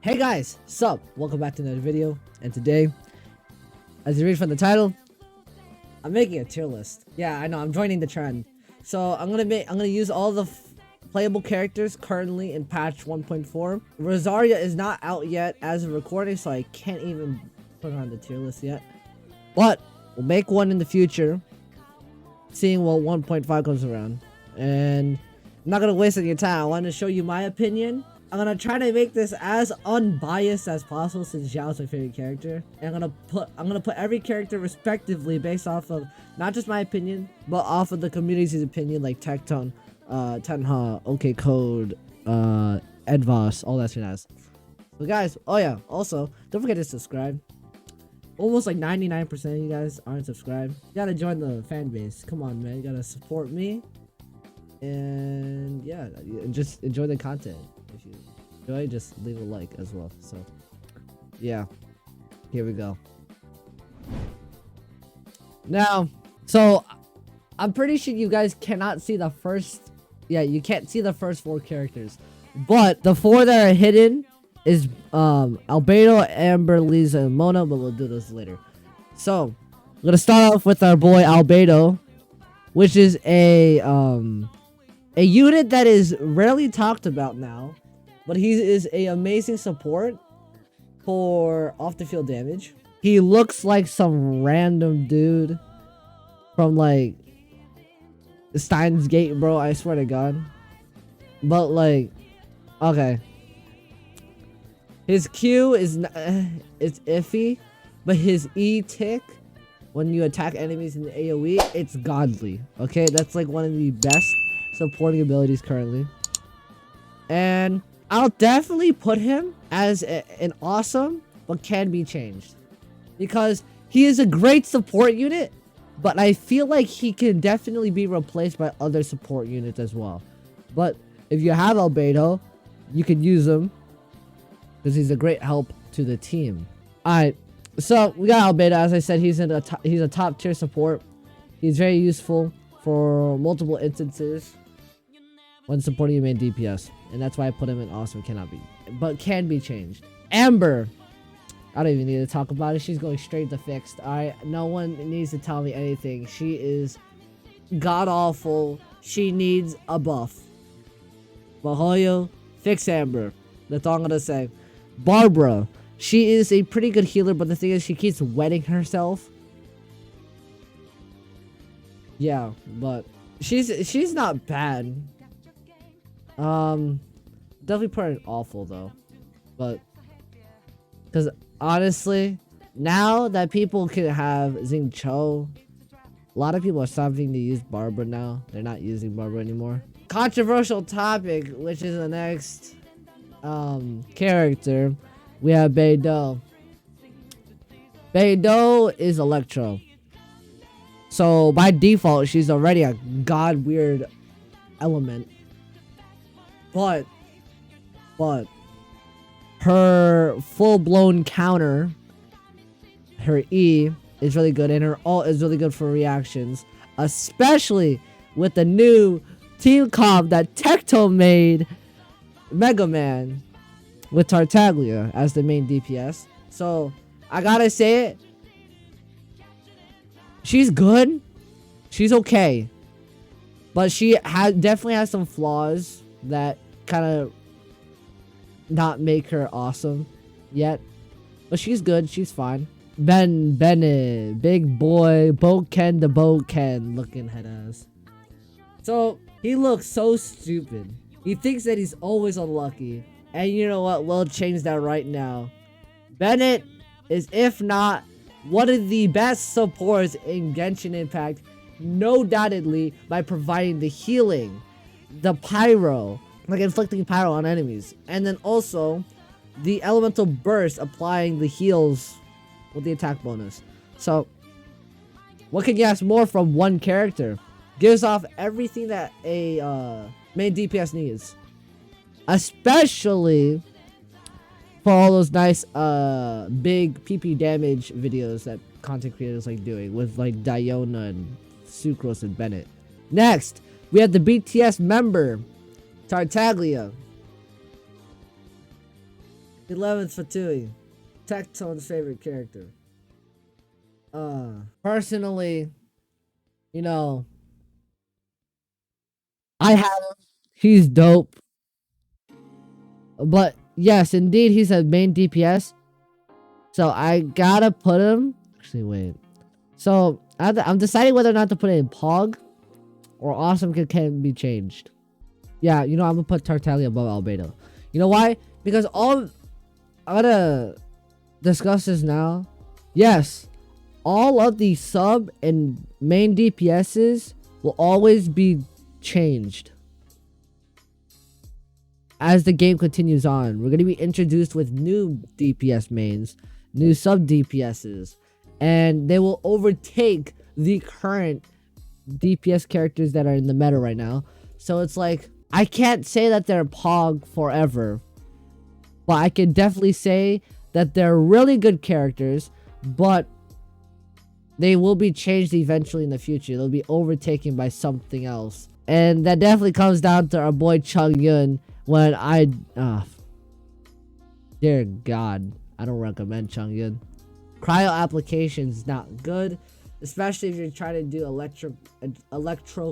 Hey guys, sup? Welcome back to another video, and today, as you read from the title, I'm making a tier list. Yeah, I know, I'm joining the trend. So I'm gonna use all the playable characters currently in patch 1.4. Rosaria is not out yet as of recording, so I can't even put her on the tier list yet. But we'll make one in the future, seeing what 1.5 comes around. And I'm not gonna waste any time. I want to show you my opinion. I'm gonna try to make this as unbiased as possible since Zhao's my favorite character. And I'm gonna put every character respectively based off of not just my opinion, but off of the community's opinion, like Tectone, Tenha, OK Code, Edvos, all that shit has. So guys, oh yeah, also don't forget to subscribe. Almost like 99% of you guys aren't subscribed. You gotta join the fan base. Come on, man, you gotta support me. And yeah, just enjoy the content. If you enjoy, just leave a like as well. So yeah, here we go. Now, so I'm pretty sure you guys cannot see the first, you can't see the first 4 characters, but the 4 that are hidden is Albedo, Amber, Lisa, and Mona, but we'll do this later. So I'm gonna start off with our boy Albedo, which is a unit that is rarely talked about now, but he is a amazing support for off the field damage. He looks like some random dude from like Steins Gate, bro, I swear to God. But like, okay, his Q is it's iffy, but his E tick when you attack enemies in the AoE, it's godly. Okay, that's like one of the best supporting abilities currently, and I'll definitely put him as an awesome but can be changed, because he is a great support unit, but I feel like he can definitely be replaced by other support units as well. But if you have Albedo, you can use him because he's a great help to the team. Alright, so we got Albedo. As I said, he's a top tier support. He's very useful for multiple instances when supporting your main DPS, and that's why I put him in awesome but can be changed. Amber, I don't even need to talk about it. She's going straight to fixed. Alright, no one needs to tell me anything. She is god awful. She needs a buff. Bahoyo, fix Amber. That's all I'm gonna say. Barbara, she is a pretty good healer, but the thing is she keeps wetting herself. Yeah, but she's not bad. Definitely put in awful though, but because honestly, now that people can have Xingqiu, a lot of people are stopping to use Barbara now. They're not using Barbara anymore. Controversial topic, which is the next character. We have Beidou. Beidou is Electro, so by default she's already a god weird element. But her full-blown counter, her E, is really good, and her ult is really good for reactions, especially with the new team comp that Tectone made, Mega Man, with Tartaglia as the main DPS. So I gotta say it, she's good, she's okay, but she definitely has some flaws that kind of not make her awesome yet, but she's good, she's fine. Bennett, big boy, Boken the Boken looking head ass. So he looks so stupid. He thinks that he's always unlucky, and you know what, we'll change that right now. Bennett is, if not one of the best supports in Genshin Impact, no doubtedly, by providing the healing, the pyro, like inflicting pyro on enemies, and then also the elemental burst, applying the heals with the attack bonus. So what can you ask more from one character? Gives off everything that a main DPS needs, especially for all those nice big PP damage videos that content creators like doing with like Diona and Sucrose and Bennett. Next, we have the BTS member Tartaglia. 11th Fatui. Tectone's favorite character. Personally, you know, I have him. He's dope. But yes, indeed, he's a main DPS. So I gotta put him. Actually, wait. So I'm deciding whether or not to put it in Pog or Awesome can be changed. Yeah, you know, I'm gonna put Tartaglia above Albedo. You know why? Because I'm gonna discuss this now. Yes, all of the sub and main DPSs will always be changed as the game continues on. We're gonna be introduced with new DPS mains, new sub DPSs, and they will overtake the current DPS characters that are in the meta right now. So it's like, I can't say that they're Pog forever, but I can definitely say that they're really good characters, but they will be changed eventually in the future. They'll be overtaken by something else. And that definitely comes down to our boy Chongyun. When dear God, I don't recommend Chongyun. Cryo application is not good, especially if you're trying to do electro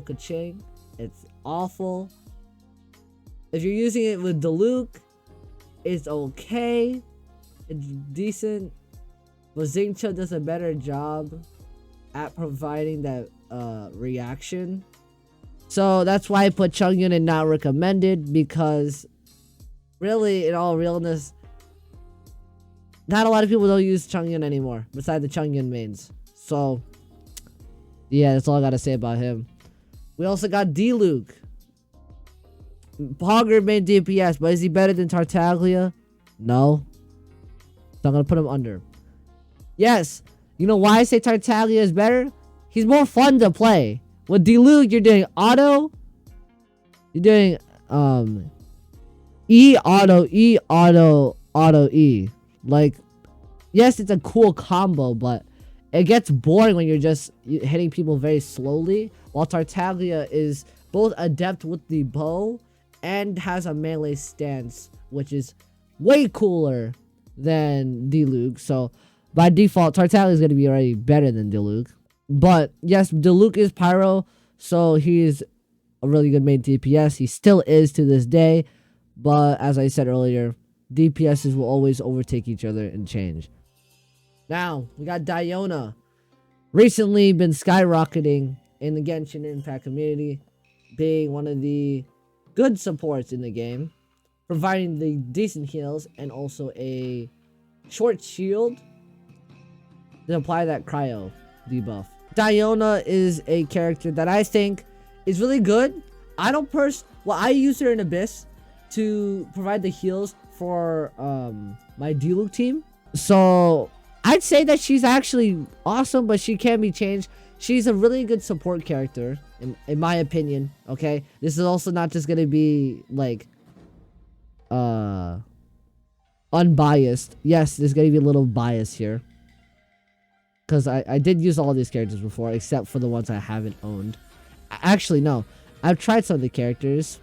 kaching. It's awful. If you're using it with Diluc, it's okay. It's decent. But Xingqiu does a better job at providing that reaction. So that's why I put Chongyun in not recommended, because really, in all realness, not a lot of people don't use Chongyun anymore, besides the Chongyun mains. So, yeah, that's all I gotta say about him. We also got Diluc. Pogger main DPS, but is he better than Tartaglia? No. So I'm gonna put him under. Yes, you know why I say Tartaglia is better? He's more fun to play. With Diluc, you're doing auto. You're doing E auto, E auto, auto E. Like, yes, it's a cool combo, but it gets boring when you're just hitting people very slowly. While Tartaglia is both adept with the bow and has a melee stance, which is way cooler than Diluc. So by default, Tartaglia is going to be already better than Diluc. But yes, Diluc is Pyro, so he's a really good main DPS. He still is to this day. But as I said earlier, DPSs will always overtake each other and change. Now, we got Diona. Recently been skyrocketing in the Genshin Impact community, being one of the good supports in the game, providing the decent heals and also a short shield to apply that cryo debuff. Diona is a character that I think is really good. I use her in Abyss to provide the heals for my Diluc team. So I'd say that she's actually awesome, but she can be changed. She's a really good support character, in my opinion. Okay, this is also not just gonna be like unbiased. Yes, there's gonna be a little bias here, because I did use all these characters before, except for the ones I haven't owned. Actually, no. I've tried some of the characters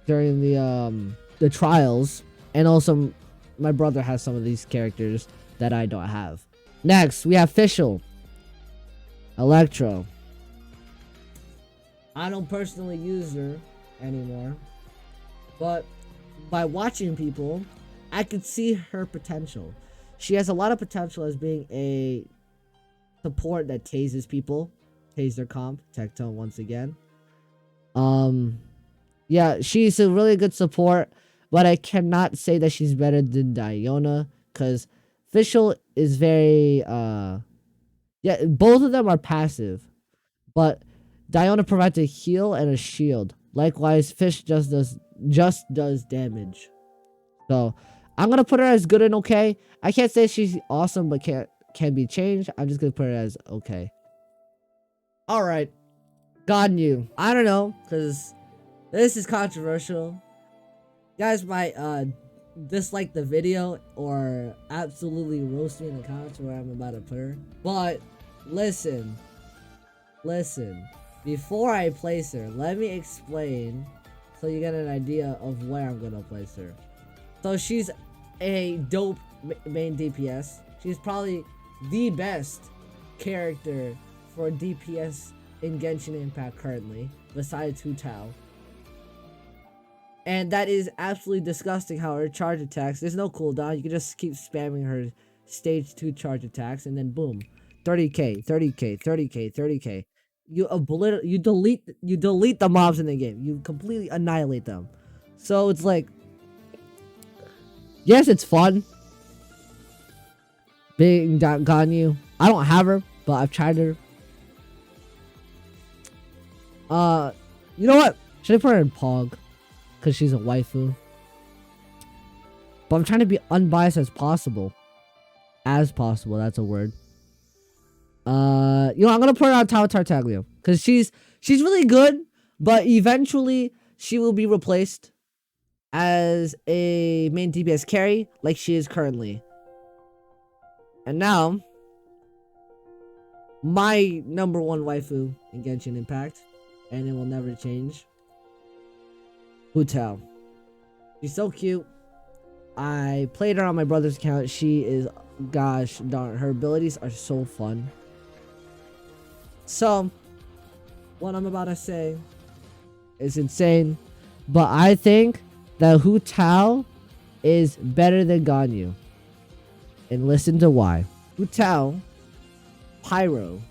during the trials, and also my brother has some of these characters that I don't have. Next, we have Fischl. Electro. I don't personally use her anymore, but by watching people, I could see her potential. She has a lot of potential as being a support that tases people. Tase their comp. Tectone once again. Yeah, she's a really good support, but I cannot say that she's better than Diona, because Fischl is very yeah, both of them are passive, but Diona provides a heal and a shield. Likewise, Fisch just does damage. So I'm gonna put her as good and okay. I can't say she's awesome, but can be changed. I'm just gonna put her as okay. All right, God knew. I don't know, because this is controversial. You guys might dislike the video or absolutely roast me in the comments where I'm about to put her. But listen, before I place her, let me explain so you get an idea of where I'm gonna place her. So she's a dope main DPS. She's probably the best character for DPS in Genshin Impact currently, besides Hu Tao. And that is absolutely disgusting how her charge attacks, there's no cooldown. You can just keep spamming her stage 2 charge attacks and then boom. 30k, 30k, 30k, 30k. You delete the mobs in the game. You completely annihilate them. So it's like, yes, it's fun being Ganyu. I don't have her, but I've tried her. You know what? Should I put her in Pog? Because she's a waifu. But I'm trying to be unbiased as possible. As possible, that's a word. You know, I'm gonna put her on Tartaglia. Because she's really good, but eventually she will be replaced as a main DPS carry like she is currently. And now, my number one waifu in Genshin Impact, and it will never change, Hu Tao. She's so cute. I played her on my brother's account. She is, gosh darn, her abilities are so fun. So, what I'm about to say is insane, but I think that Hu Tao is better than Ganyu. And listen to why. Hu Tao, Pyro,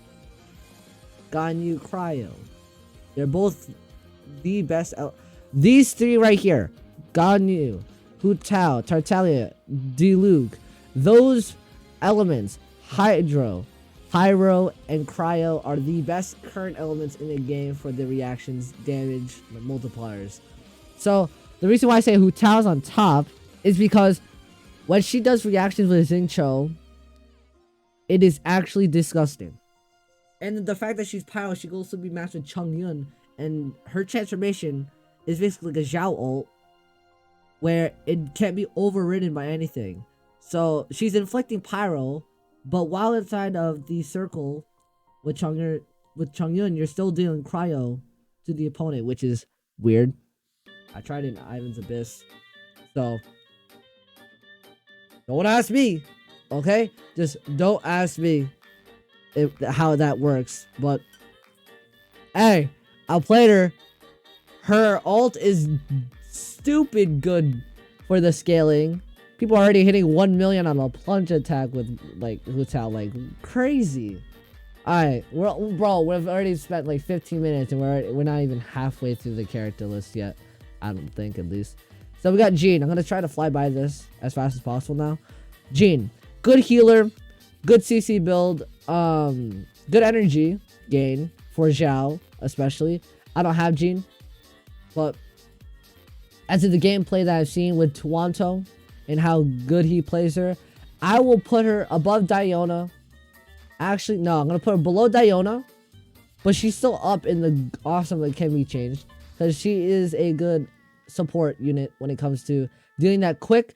Ganyu, Cryo. They're both the best. These three right here, Ganyu, Hu Tao, Tartaglia, Diluc, those elements, Hydro, Pyro, and Cryo, are the best current elements in the game for the reactions, damage, multipliers. So, the reason why I say Hu Tao's on top is because when she does reactions with Xingqiu, it is actually disgusting. And the fact that she's Pyro, she can also be matched with Chongyun, and her transformation is basically like a Zhao ult, where it can't be overridden by anything. So she's inflicting Pyro, but while inside of the circle with Chongyun, you're still dealing Cryo to the opponent, which is weird. I tried it in Ivan's Abyss, so don't ask me, okay? Just don't ask me how that works. But hey, I played her. Her ult is stupid good for the scaling. People are already hitting 1 million on a plunge attack with like Hu Tao, like crazy. Alright, bro, we've already spent like 15 minutes and we're not even halfway through the character list yet. I don't think, at least. So we got Jean. I'm gonna try to fly by this as fast as possible now. Jean, good healer, good CC build, good energy gain for Zhao, especially. I don't have Jean, but as in the gameplay that I've seen with Tuanto and how good he plays her, I will put her above Diona. Actually, no, I'm gonna put her below Diona, but she's still up in the awesome that can be changed, because she is a good support unit when it comes to dealing that quick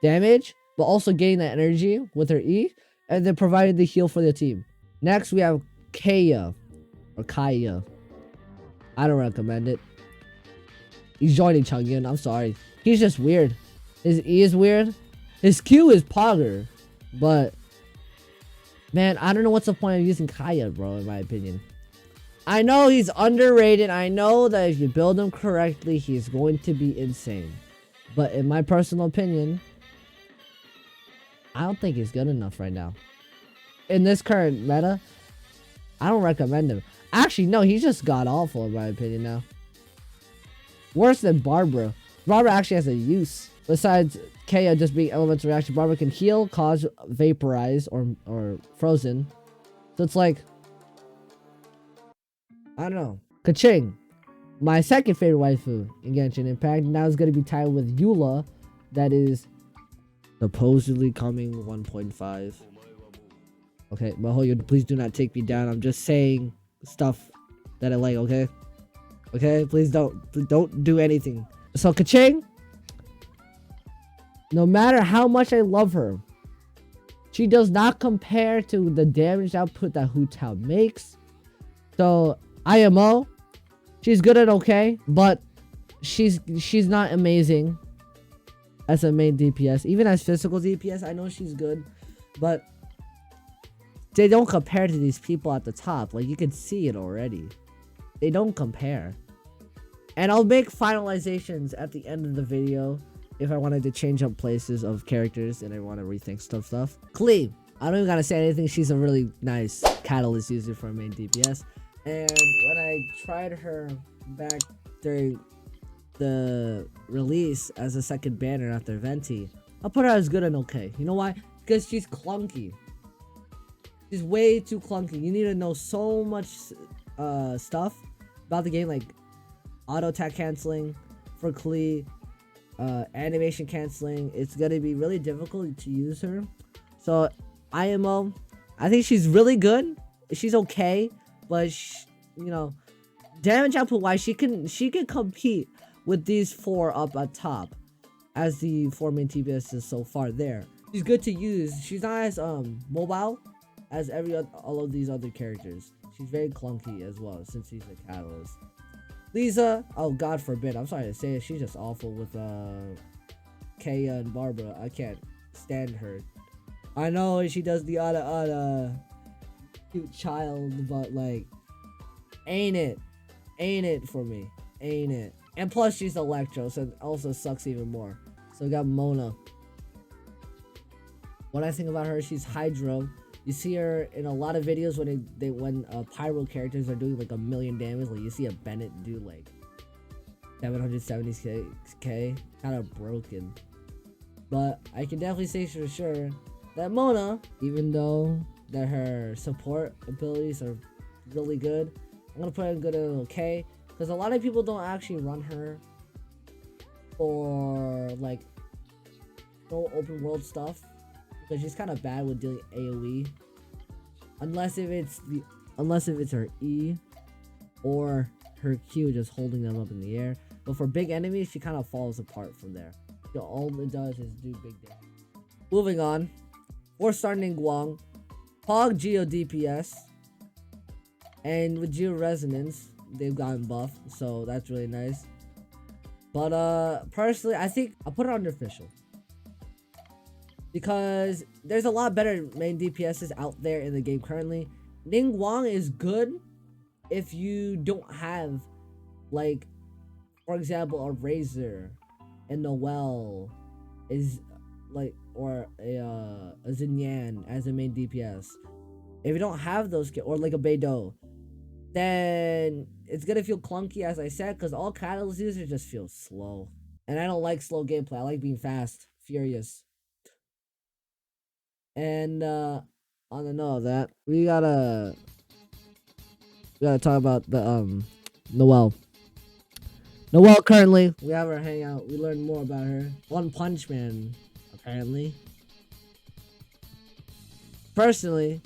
damage, but also getting that energy with her E, and then providing the heal for the team. Next, we have Kayev, or Kayev. I don't recommend it. He's joining Chongyun, I'm sorry. He's just weird. His E is weird. His Q is Pogger, but man, I don't know what's the point of using Kayev, bro, in my opinion. I know he's underrated. I know that if you build him correctly, he's going to be insane. But in my personal opinion, I don't think he's good enough right now. In this current meta, I don't recommend him. Actually, no, he's just god-awful in my opinion now. Worse than Barbara. Barbara actually has a use. Besides KO just being elemental reaction, Barbara can heal, cause, vaporize, or frozen. So it's like, I don't know. Kaching, my second favorite waifu in Genshin Impact, now is going to be tied with Eula, that is supposedly coming 1.5. Okay, Mahoyo, please do not take me down. I'm just saying stuff that I like, okay? Okay, please don't do anything. So Kaching, no matter how much I love her, she does not compare to the damage output that Hu Tao makes. So IMO, she's good at okay, but she's not amazing as a main DPS. Even as physical DPS, I know she's good, but they don't compare to these people at the top. Like, you can see it already. They don't compare. And I'll make finalizations at the end of the video if I wanted to change up places of characters and I want to rethink stuff. Klee, I don't even gotta say anything. She's a really nice catalyst user for a main DPS. And when I tried her back during the release as a second banner after Venti, I'll put her as good and okay. You know why? Because she's clunky. She's way too clunky. You need to know so much stuff about the game, like auto attack canceling for Klee, animation canceling. It's gonna be really difficult to use her. So IMO, I think she's really good. She's okay, but you know, damage output wise, she can compete with these 4 up at top as the 4 main TPSs so far there. She's good to use. She's not as mobile as all of these other characters. She's very clunky as well since she's a catalyst. Lisa, oh god forbid, I'm sorry to say it, she's just awful with Kaya and Barbara. I can't stand her. I know she does the cute child, but like, ain't it for me, ain't it. And plus she's Electro, so it also sucks even more. So we got Mona. What I think about her, she's Hydro. You see her in a lot of videos when pyro characters are doing like 1,000,000 damage. Like you see a Bennett do like 770k, kind of broken. But I can definitely say for sure that Mona, even though that her support abilities are really good, I'm gonna put her in good and okay, because a lot of people don't actually run her for like no open world stuff, because she's kind of bad with dealing AoE, unless if it's her E or her Q just holding them up in the air. But for big enemies, she kind of falls apart from there. All it does is do big damage. Moving on, 4-star Ningguang, Hog Geo DPS, and with Geo Resonance, they've gotten buffed, so that's really nice. But personally, I think I'll put it under official, because there's a lot better main DPSs out there in the game currently. Ningguang is good if you don't have, like, for example, a Razer and Noelle is like, or a Zenyan as a main DPS. If you don't have those, or like a Albedo, then it's gonna feel clunky, as I said, because all catalyst users just feel slow. And I don't like slow gameplay. I like being fast, furious. And on the note of that, we gotta talk about the Noelle. Noelle, currently, we have her hangout. We learned more about her. One Punch Man, apparently. Personally,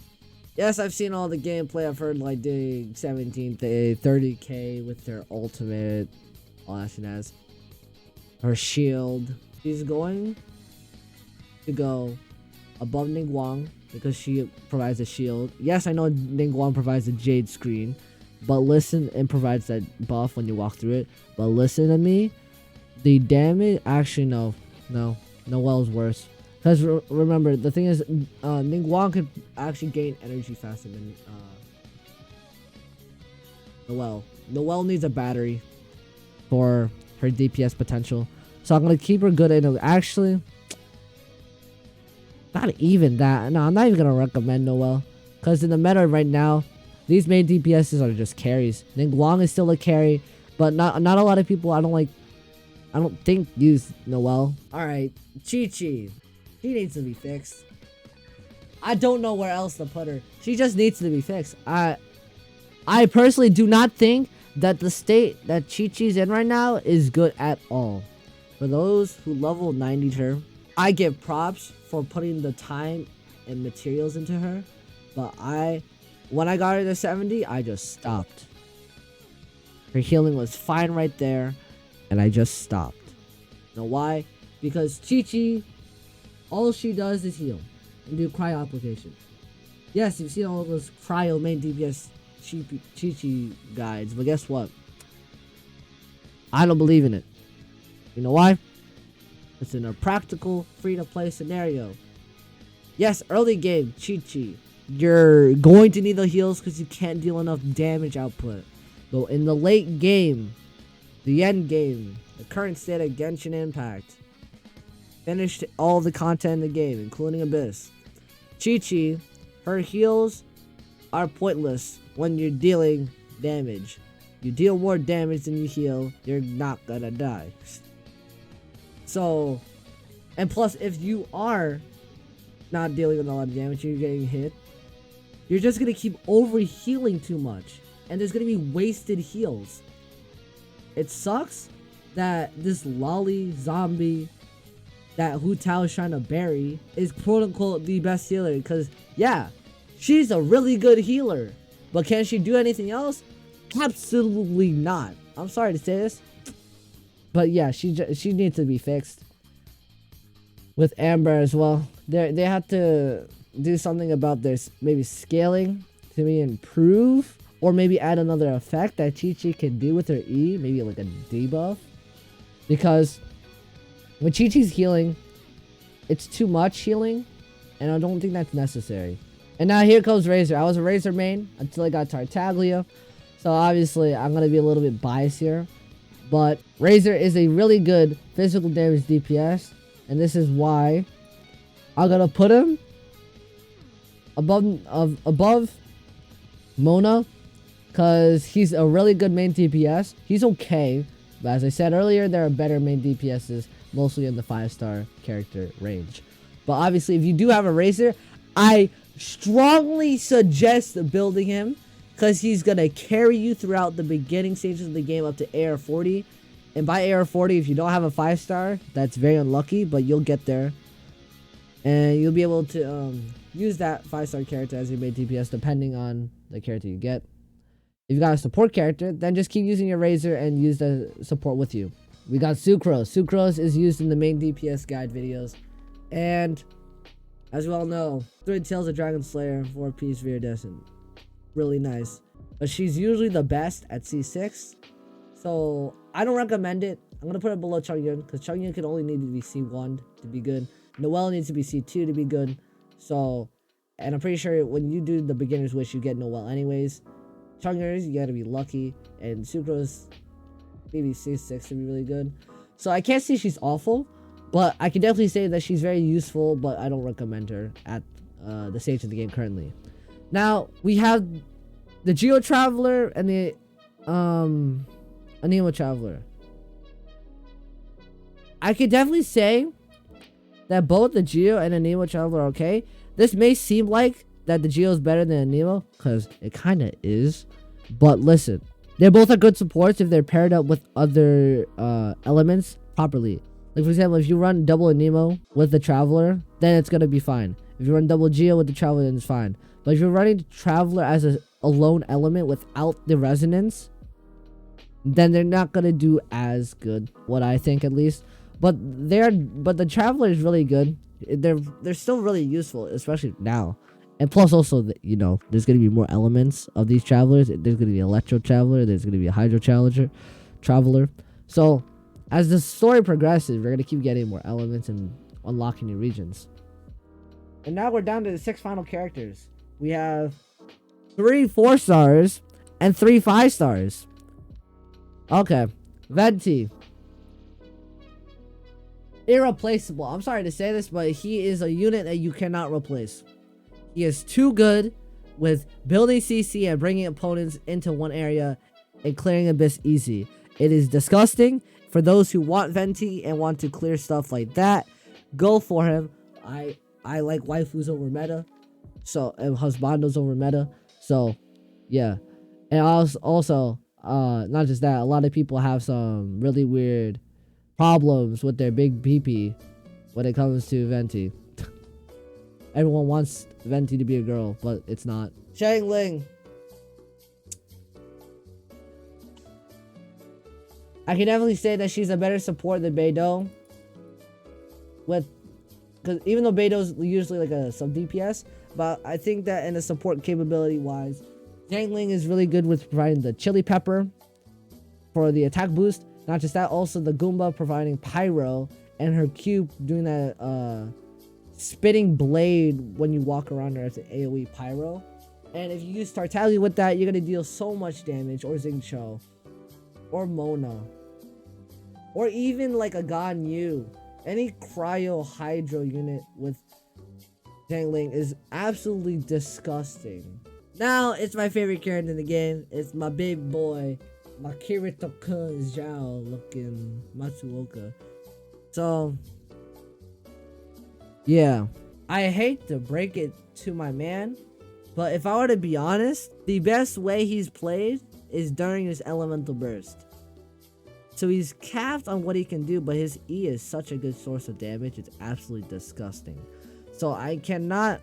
yes, I've seen all the gameplay. I've heard like doing 17 to 30k with her ultimate, all that she has. Her shield. She's going to go above Ningguang because she provides a shield. Yes, I know Ningguang provides a Jade screen, but listen, and provides that buff when you walk through it. But listen to me, the damage, actually no, Noelle's worse. Because remember, the thing is, Ningguang could actually gain energy faster than Noelle. Noelle needs a battery for her DPS potential. So I'm going to keep her good. Actually, not even that. No, I'm not even going to recommend Noelle. Because in the meta right now, these main DPSs are just carries. Ningguang is still a carry, but not a lot of people, I don't think use Noelle. Alright, Chi-Chi. She needs to be fixed. I don't know where else to put her. She just needs to be fixed. I personally do not think that the state that Chi-Chi's in right now is good at all. For those who level 90'd her, I give props for putting the time and materials into her. But when I got her to 70, I just stopped. Her healing was fine right there, and I just stopped. You know why? Because Chi-Chi, all she does is heal and do cryo application. Yes, you've seen all of those cryo main DPS Chi-Chi guides, but guess what? I don't believe in it. You know why? It's in a practical, free-to-play scenario. Yes, early game, Chi-Chi. You're going to need the heals because you can't deal enough damage output. But in the late game, the end game, the current state of Genshin Impact, finished all the content in the game, including Abyss. Chi-Chi, her heals are pointless when you're dealing damage. You deal more damage than you heal, you're not gonna die. So, and plus, if you are not dealing with a lot of damage, you're getting hit, you're just gonna keep over-healing too much. And there's gonna be wasted heals. It sucks that this lolly zombie that Hu Tao is trying to bury is quote-unquote the best healer. Because, yeah, she's a really good healer. But can she do anything else? Absolutely not. I'm sorry to say this. But yeah, she needs to be fixed. With Amber as well. They have to do something about this. Maybe scaling to maybe improve. Or maybe add another effect that Chi-Chi can do with her E. Maybe like a debuff. Because when Chi-Chi's healing, it's too much healing. And I don't think that's necessary. And now here comes Razer. I was a Razer main until I got Tartaglia. So obviously I'm going to be a little bit biased here. But Razer is a really good physical damage DPS. And this is why I'm going to put him above Mona. Because he's a really good main DPS. He's okay. But as I said earlier, there are better main DPSs. Mostly in the 5-star character range. But obviously, if you do have a Razer, I strongly suggest building him. Because he's going to carry you throughout the beginning stages of the game up to AR 40. And by AR 40, if you don't have a 5-star, that's very unlucky. But you'll get there. And you'll be able to use that 5-star character as your main DPS depending on the character you get. If you got a support character, then just keep using your Razer and use the support with you. We got Sucrose. Sucrose is used in the main DPS guide videos. And, as we all know, 3 Tails of Dragon Slayer, 4-piece Viridescent. Really nice. But she's usually the best at C6. So, I don't recommend it. I'm going to put it below Chongyun, because Chongyun can only need to be C1 to be good. Noelle needs to be C2 to be good. So, and I'm pretty sure when you do the beginner's wish, you get Noelle anyways. Chungers, you gotta be lucky, and Sucrose maybe C6 to be really good. So I can't say she's awful, but I can definitely say that she's very useful, but I don't recommend her at the stage of the game currently. Now, we have the Geo Traveler and the Anemo Traveler. I could definitely say that both the Geo and Anemo Traveler are okay. This may seem like that the Geo is better than Anemo, because it kind of is. But listen, they both are good supports if they're paired up with other elements properly. Like for example, if you run double Anemo with the Traveler, then it's gonna be fine. If you run double Geo with the Traveler, then it's fine. But if you're running the Traveler as a lone element without the resonance, then they're not gonna do as good. What I think, at least. But the Traveler is really good. They're still really useful, especially now. And plus also, you know, there's going to be more elements of these Travelers. There's going to be Electro Traveler. There's going to be a Hydro Traveler. So, as the story progresses, we're going to keep getting more elements and unlocking new regions. And now we're down to the 6 final characters. We have 3 4-stars and 3 5-stars. Okay. Venti. Irreplaceable. I'm sorry to say this, but he is a unit that you cannot replace. He is too good with building CC and bringing opponents into one area and clearing Abyss easy. It is disgusting. For those who want Venti and want to clear stuff like that, go for him. I like waifus over meta. So, and husbandos over meta. So, yeah. And also, not just that, a lot of people have some really weird problems with their big PP when it comes to Venti. Everyone wants Venti to be a girl, but it's not. Xiangling. I can definitely say that she's a better support than Beidou. Because even though Beidou's usually like a sub DPS, but I think that in a support capability wise, Xiangling is really good with providing the chili pepper for the attack boost. Not just that, also the Goomba providing pyro and her Q doing that spitting blade when you walk around her as an AoE pyro. And if you use Tartaglia with that, you're gonna deal so much damage, or Xingqiu, or Mona, or even like a Ganyu. Any cryo hydro unit with Zhongli is absolutely disgusting. Now it's my favorite character in the game. It's my big boy, my Kirito-kun Zhao looking Matsuoka. So yeah, I hate to break it to my man, but if I were to be honest, the best way he's played is during his elemental burst. So he's capped on what he can do, but his E is such a good source of damage, it's absolutely disgusting. So I cannot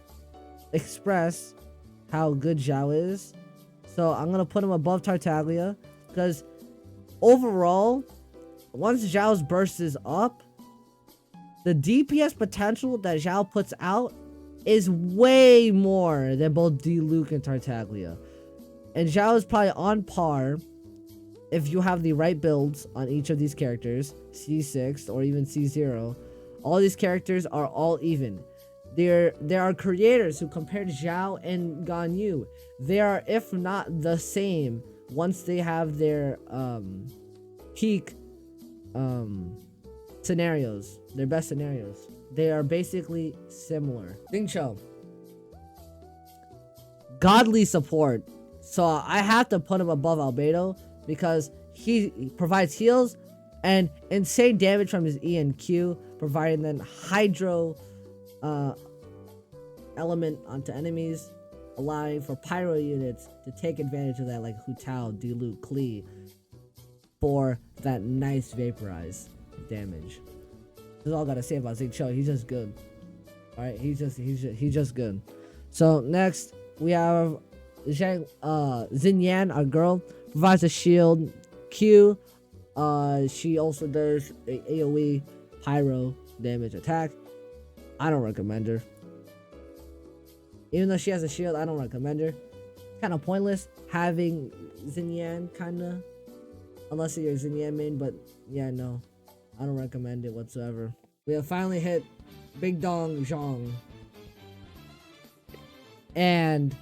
express how good Zhao is. So I'm gonna put him above Tartaglia, because overall, once Zhao's burst is up, the DPS potential that Zhao puts out is way more than both Diluc and Tartaglia. And Zhao is probably on par if you have the right builds on each of these characters, C6 or even C0. All these characters are all even. There are creators who compared Zhao and Ganyu. They are, if not the same, once they have their peak scenarios, their best scenarios. They are basically similar. Xingqiu, godly support. So I have to put him above Albedo because he provides heals and insane damage from his E and Q, providing then hydro element onto enemies, allowing for pyro units to take advantage of that, like Hu Tao, Diluc, Klee, for that nice vaporize damage. That's all I gotta say about Xingqiu. He's just good. Alright, he's just good. So next we have Zenyan, our girl, provides a shield. Q, she also does a AoE pyro damage attack. I don't recommend her. Even though she has a shield, I don't recommend her. Kind of pointless having Zenyan, kinda, unless you're a Zenyan main. But yeah, no, I don't recommend it whatsoever. We have finally hit Big Dong Zhong. And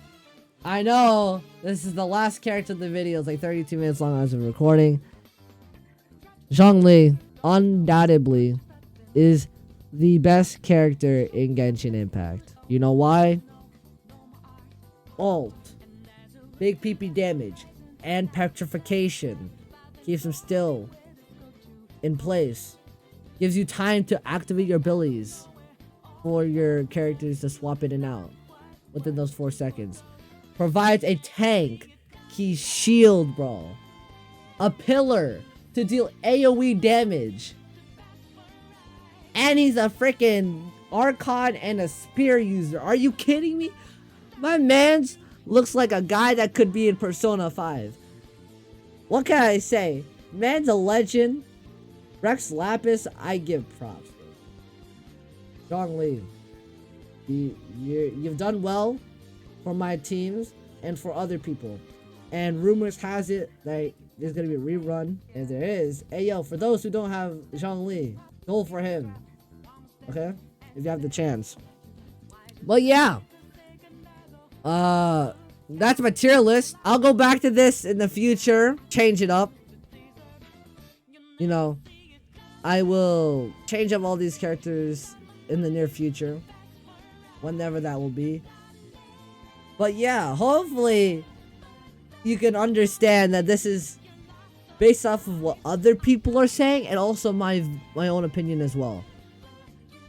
I know this is the last character of the video. It's like 32 minutes long as of recording. ZHONGLI undoubtedly is the best character in Genshin Impact. You know why? Ult, big PP damage, and petrification. Keeps him still in place. Gives you time to activate your abilities for your characters to swap in and out within those 4 seconds. Provides a tank key shield, bro. A pillar to deal AoE damage. And he's a freaking Archon and a spear user. Are you kidding me? My man's looks like a guy that could be in Persona 5. What can I say? Man's a legend. Rex Lapis, I give props. ZHONGLI, you've done well for my teams and for other people. And rumors has it that there's gonna be a rerun. And there is. Hey yo, for those who don't have ZHONGLI, go for him. Okay? If you have the chance. But yeah. That's my tier list. I'll go back to this in the future. Change it up. You know, I will change up all these characters in the near future. Whenever that will be. But yeah, hopefully you can understand that this is based off of what other people are saying, and also my own opinion as well.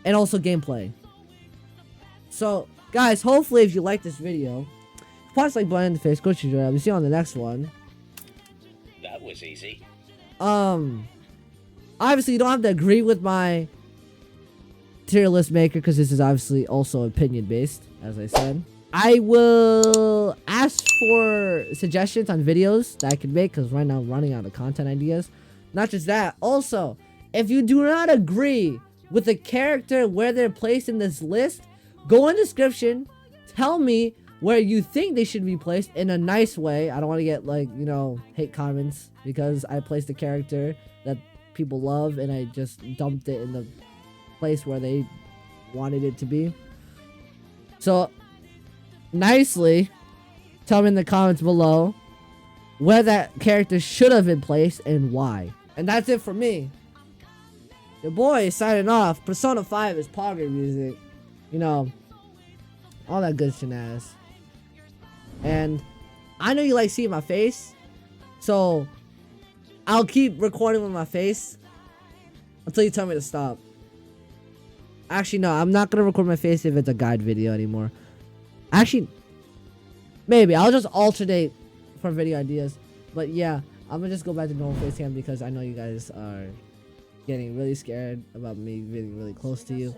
And also gameplay. So, guys, hopefully if you like this video, punch like button in the face, go to your. I'll see you on the next one. That was easy. Obviously you don't have to agree with my tier list maker, because this is obviously also opinion based, as I said. I will ask for suggestions on videos that I can make, because right now I'm running out of content ideas. Not just that, also, if you do not agree with the character where they're placed in this list, go in the description, tell me where you think they should be placed in a nice way. I don't want to get, like, you know, hate comments because I placed a character that people love and I just dumped it in the place where they wanted it to be. So nicely tell me in the comments below where that character should have been placed and why. And that's it for me. Your boy is signing off. Persona 5 is Pogger music. You know, all that good shenanigans. And I know you like seeing my face, so I'll keep recording with my face until you tell me to stop. Actually, no, I'm not gonna record my face if it's a guide video anymore. Actually, maybe I'll just alternate for video ideas. But yeah, I'm gonna just go back to normal face cam because I know you guys are getting really scared about me getting really close to you.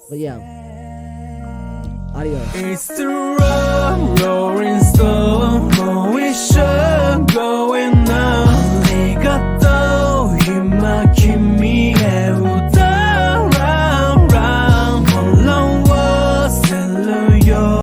But yeah, adios. It's the roaring